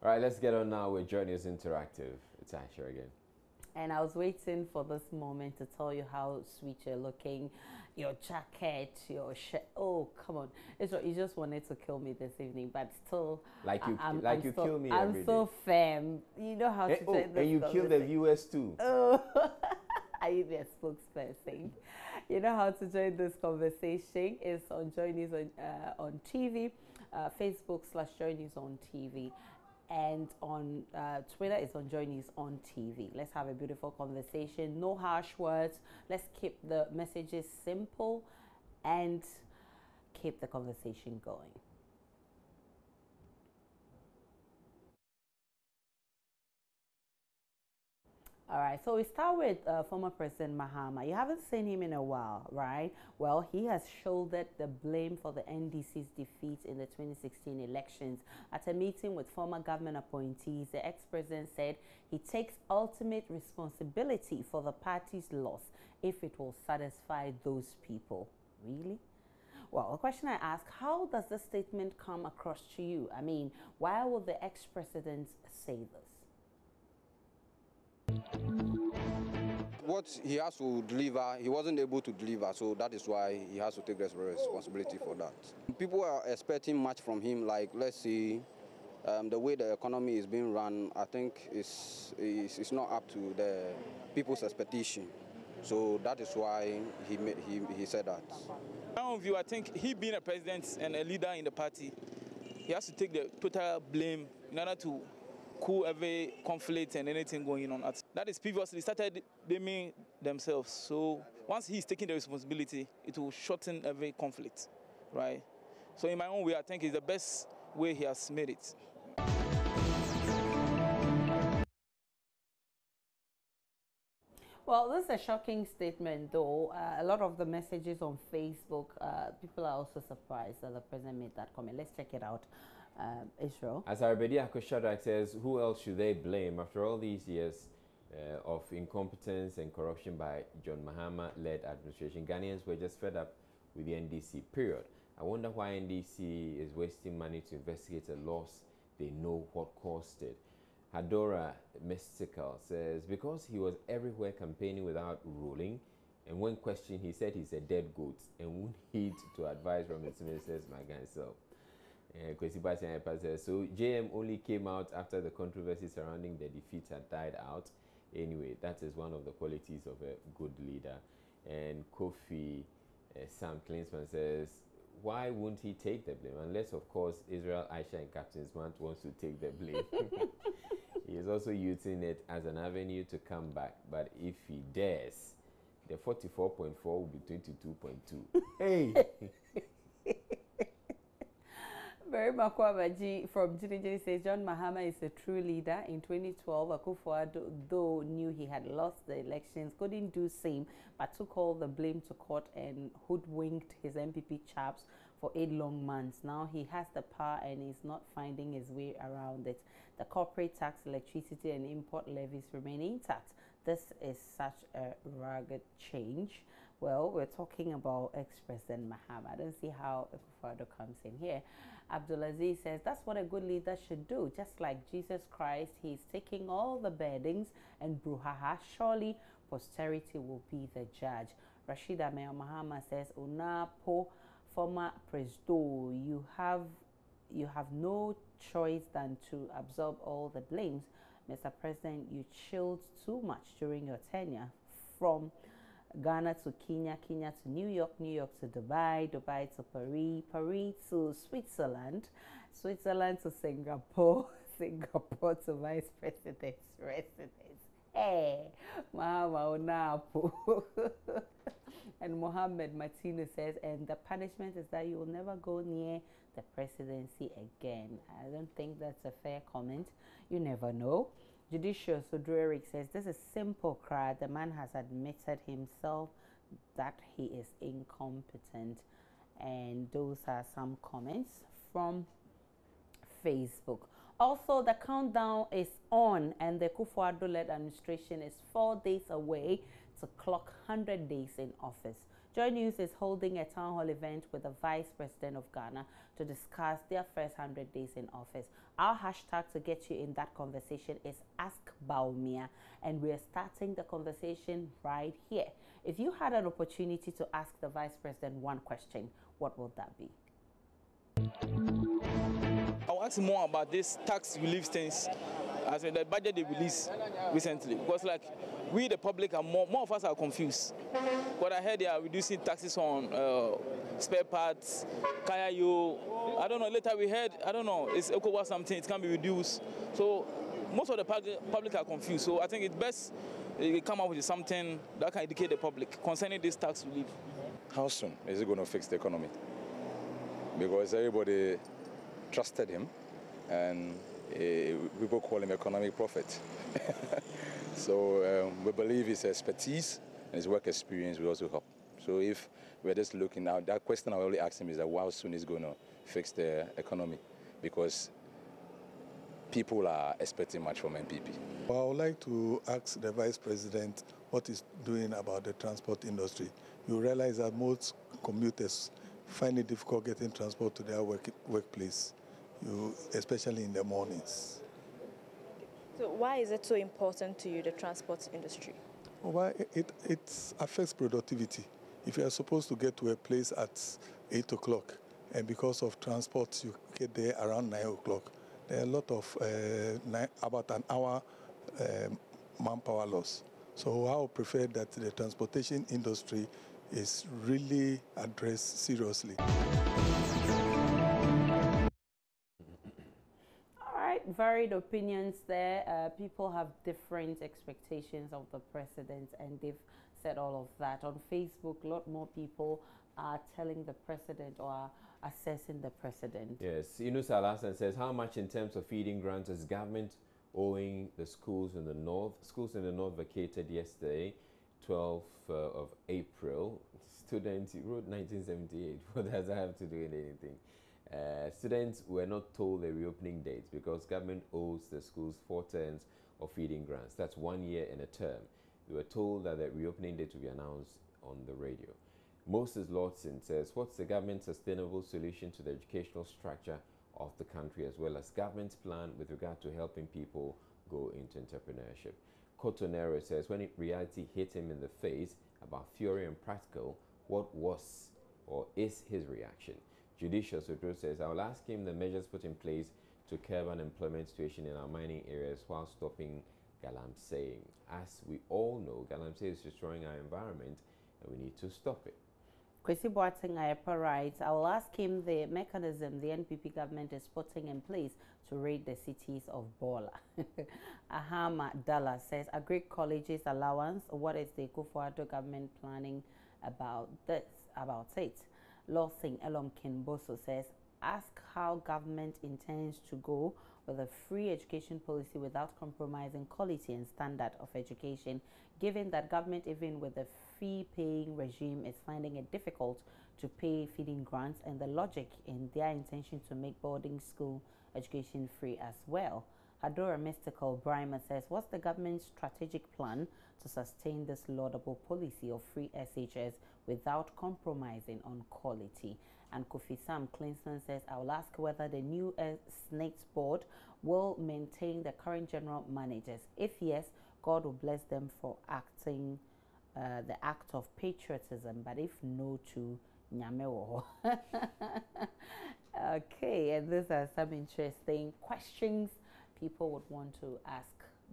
All right, let's get on now with Joy News Interactive. It's Aisha again. And I was waiting for this moment to tell you how sweet you're looking, your jacket, your shirt. Oh, come on! You just wanted to kill me this evening, but still, Like you kill me I'm every day. so firm. You know how to Oh, take and this you kill the conversation. viewers too. Oh, are you their spokesperson? You know how to join this conversation. It's on Joy News on TV, Facebook/Joy News on TV, and on Twitter it's on Joy News on TV. Let's have a beautiful conversation. No harsh words. Let's keep the messages simple and keep the conversation going. All right, so we start with former President Mahama. You haven't seen him in a while, right? Well, he has shouldered the blame for the NDC's defeat in the 2016 elections. At a meeting with former government appointees, the ex-president said he takes ultimate responsibility for the party's loss if it will satisfy those people. Really? Well, the question I ask, how does this statement come across to you? I mean, why would the ex-president say this? What he has to deliver, he wasn't able to deliver, so that is why he has to take responsibility for that. People are expecting much from him, like, let's see, the way the economy is being run, I think is not up to the people's expectation. So that is why he said that. My own view, I think he being a president and a leader in the party, he has to take the total blame in order to cool every conflict and anything going on. That is previously started blaming themselves. So once he's taking the responsibility, it will shorten every conflict, right? So in my own way, I think it's the best way he has made it. Well, this is a shocking statement, though. A lot of the messages on Facebook, people are also surprised that the president made that comment. Let's check it out. Israel. As Arbedi Akoshadak says, who else should they blame after all these years of incompetence and corruption by John Mahama-led administration? Ghanaians were just fed up with the NDC, period. I wonder why NDC is wasting money to investigate a loss they know what caused it. Hadora Mystical says, because he was everywhere campaigning without ruling, and when questioned, he said he's a dead goat and won't heed to advice from his ministers, my guy himself. So JM only came out after the controversy surrounding the defeat had died out. Anyway, that is one of the qualities of a good leader. And Kofi Sam Klinsman says, why won't he take the blame? Unless, of course, Israel, Aisha, and Captain Smart wants to take the blame. He is also using it as an avenue to come back. But if he dares, the 44.4 will be 22.2. Hey! Barry Makwabaji from Jinijini says John Mahama is a true leader. In 2012, Akufo-Addo, though knew he had lost the elections, couldn't do same, but took all the blame to court and hoodwinked his MPP chaps for 8 long months. Now he has the power and is not finding his way around it. The corporate tax, electricity, and import levies remain intact. This is such a rugged change. Well, we're talking about ex-President Mahama. I don't see how Akufo-Addo comes in here. Abdulaziz says that's what a good leader should do. Just like Jesus Christ, he's taking all the burdens and brouhaha. Surely posterity will be the judge. Rashida Mayor Mahama says, Unapo, former Presdo, you have no choice than to absorb all the blames. Mr. President, you chilled too much during your tenure. From Ghana to Kenya, Kenya to New York, New York to Dubai, Dubai to Paris, Paris to Switzerland, Switzerland to Singapore, Singapore to Vice President's residence. Hey, Mahama Onapo. And Mohammed Martinez says, and the punishment is that you will never go near the presidency again. I don't think that's a fair comment. You never know. Judicial Sodreric says, this is simple, cry. The man has admitted himself that he is incompetent. And those are some comments from Facebook. Also, the countdown is on, and the Akufo-Addo-led administration is 4 days away to clock 100 days in office. Joy News is holding a town hall event with the Vice President of Ghana to discuss their first 100 days in office. Our hashtag to get you in that conversation is Ask Bawumia, and we're starting the conversation right here. If you had an opportunity to ask the Vice President one question, what would that be? I'll ask more about this tax relief things, as in the budget they released recently. Because like we, the public, are more of us are confused. What I heard, they are reducing taxes on spare parts, Kayayo. I don't know. Later we heard, I don't know, it's ECOWAS something. It can be reduced. So most of the public are confused. So I think it's best they come up with something that can educate the public concerning this tax relief. How soon is it going to fix the economy? Because everybody trusted him, and people call him economic prophet. So we believe his expertise and his work experience will also help. So if we're just looking now, that question I only ask him is that how soon is going to fix the economy? Because people are expecting much from NPP. Well, I would like to ask the Vice President what he's doing about the transport industry. You realize that most commuters find it difficult getting transport to their workplace, especially in the mornings. So why is it so important to you, the transport industry? Well, it affects productivity. If you are supposed to get to a place at 8 o'clock, and because of transport you get there around 9 o'clock, there are a lot of, about an hour manpower loss. So I would prefer that the transportation industry is really addressed seriously. Varied opinions there. People have different expectations of the president, and they've said all of that. On Facebook, a lot more people are telling the president or are assessing the president. Yes, Yunus Alasan says, how much in terms of feeding grants is government owing the schools in the north? Schools in the north vacated yesterday, 12th of April. Students, he wrote 1978. What does that have to do with anything? Students were not told the reopening dates because government owes the schools 4 terms of feeding grants. That's 1 year and a term. They were told that the reopening date will be announced on the radio. Moses Lordson says, what's the government's sustainable solution to the educational structure of the country, as well as government's plan with regard to helping people go into entrepreneurship? Cotonero says, when reality hit him in the face about theory and practical, what was or is his reaction? Judicial Sotro says, I will ask him the measures put in place to curb unemployment situation in our mining areas while stopping galamseying. As we all know, galamsey is destroying our environment and we need to stop it. Kwesi Boateng Ayepa writes, I will ask him the mechanism the NPP government is putting in place to raid the cities of Bola. Ahama Dalla says, Agri Colleges allowance, what is the Akufo-Addo government planning about it? Lawson Elom Kinboso says, ask how government intends to go with a free education policy without compromising quality and standard of education, given that government, even with the fee-paying regime, is finding it difficult to pay feeding grants, and the logic in their intention to make boarding school education free as well. Hadora Mystical Brimer says, what's the government's strategic plan to sustain this laudable policy of free SHS without compromising on quality? And Kofi Sam Clinton says, I will ask whether the new SNAITS board will maintain the current general managers. If yes, God will bless them for acting the act of patriotism, but if no, to Nyamewo. Okay, and these are some interesting questions people would want to ask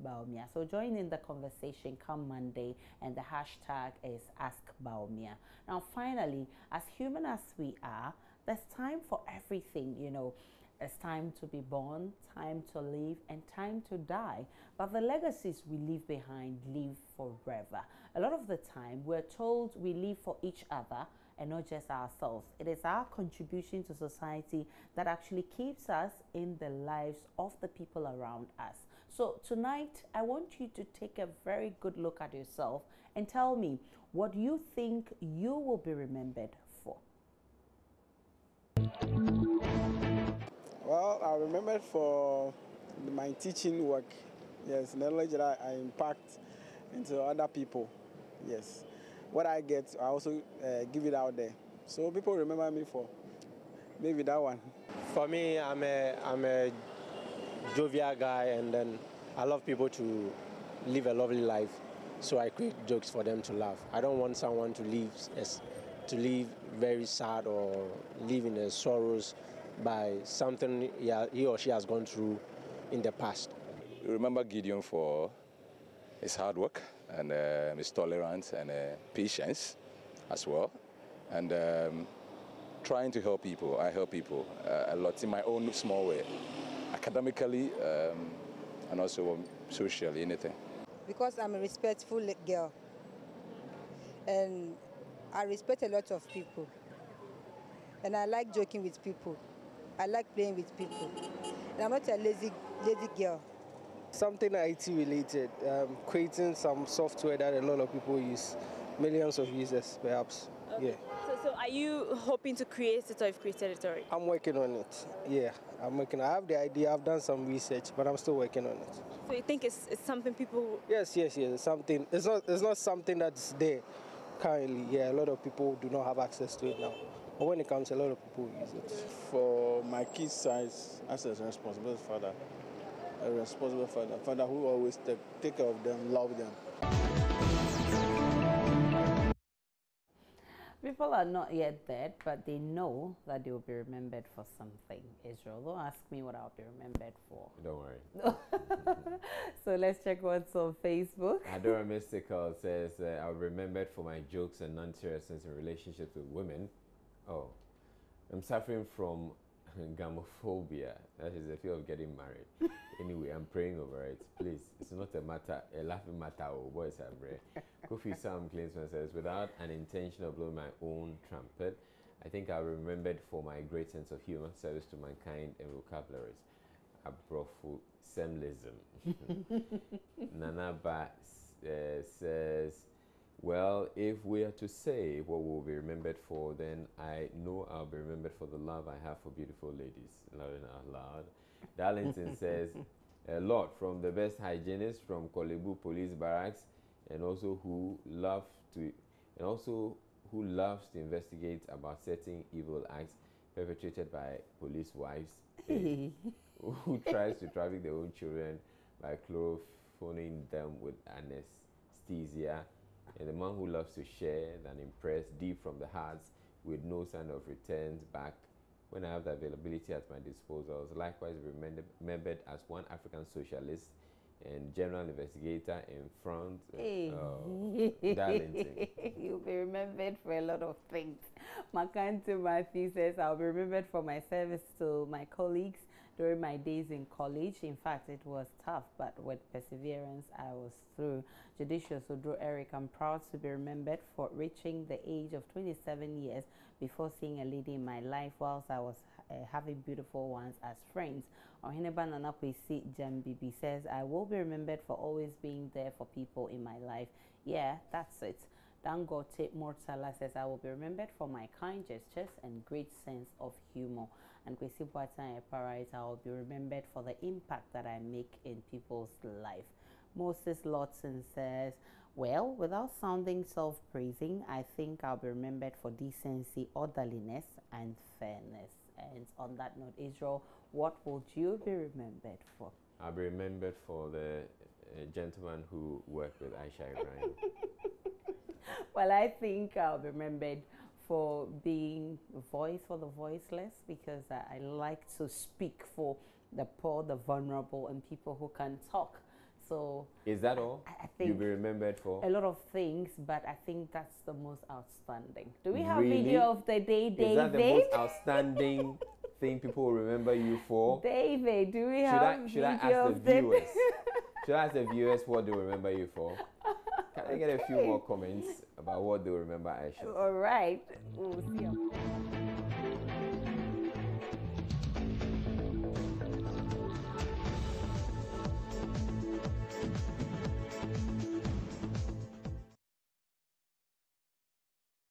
Bawumia. So join in the conversation come Monday, and the hashtag is Ask Bawumia. Now finally, as human as we are, there's time for everything, you know. It's time to be born, time to live, and time to die. But the legacies we leave behind live forever. A lot of the time, we're told we live for each other and not just ourselves. It is our contribution to society that actually keeps us in the lives of the people around us. So tonight, I want you to take a very good look at yourself and tell me what you think you will be remembered for. Well, I remember for my teaching work, yes, knowledge that I impact into other people, yes. what I get, I also give it out there. So people remember me for maybe that one. For me, I'm a jovial guy, and then I love people to live a lovely life. So I create jokes for them to laugh. I don't want someone to live very sad or live in the sorrows by something he or she has gone through in the past. Remember Gideon for his hard work and his tolerance and patience as well. And trying to help people. I help people a lot in my own small way, academically and also socially, anything. Because I'm a respectful girl and I respect a lot of people and I like joking with people. I like playing with people. And I'm not a lazy girl. Something IT related, creating some software that a lot of people use, millions of users perhaps. Okay. Yeah. So are you hoping to create it or you've created it already? I'm working on it. Yeah, I'm working. I have the idea. I've done some research, but I'm still working on it. So you think it's something people? Yes. It's something. It's not something that's there currently. Yeah, a lot of people do not have access to it now. But when it comes, a lot of people use it. For my kids' side, as a responsible father, father who always take care of them, love them. People are not yet dead, but they know that they will be remembered for something. Israel, don't ask me what I'll be remembered for. Don't worry. So let's check what's on Facebook. Adora Mystical says, I'll be remembered for my jokes and non-seriousness in relationships with women. Oh, I'm suffering from gamophobia. That is the fear of getting married. Anyway, I'm praying over it. Please, it's not a laughing matter. Oh, boys have read. Kofi Sam Klinsman says, without an intention of blowing my own trumpet, I think I'll be remembered for my great sense of humor, service to mankind, and vocabularies. Abrofu semlism. Nanaba says, well, if we are to say what we'll be remembered for, then I know I'll be remembered for the love I have for beautiful ladies. Loud and out loud. Darlington says, a lot from the best hygienist from Kolebu Police Barracks, and also who loves to investigate about certain evil acts perpetrated by police wives who tries to traffic their own children by chloroforming them with anesthesia, and the man who loves to share and impress deep from the hearts with no sign of returns back when I have the availability at my disposal. Likewise remembered as one African socialist and general investigator in front of Darlington. You'll be remembered for a lot of things. Makanto Matthew says, I'll be remembered for my service to my colleagues during my days in college. In fact, it was tough, but with perseverance, I was through. Judicious Odro Eric, I'm proud to be remembered for reaching the age of 27 years before seeing a lady in my life whilst I was having beautiful ones as friends. Oheneba Nanakwesi Jambibi says, I will be remembered for always being there for people in my life. Yeah, that's it. Dangote Mortala says, I will be remembered for my kind gestures and great sense of humor. And Kwesi Boateng Eparait, I will be remembered for the impact that I make in people's life. Moses Lawson says, well, without sounding self-praising, I think I'll be remembered for decency, orderliness, and fairness. And on that note, Israel, what would you be remembered for? I'll be remembered for the gentleman who worked with Aisha Ibrahim. Well, I think I'll be remembered for being a voice for the voiceless, because I like to speak for the poor, the vulnerable, and people who can talk. So is that all? I think you'll be remembered for a lot of things, but I think that's the most outstanding. Do we have really? Video of the day, David? Is that the most outstanding thing people will remember you for? David, do we have should I ask the viewers? Should I ask the viewers what they will remember you for? Can I get a few more comments about what they will remember Aisha? All right. We'll see you.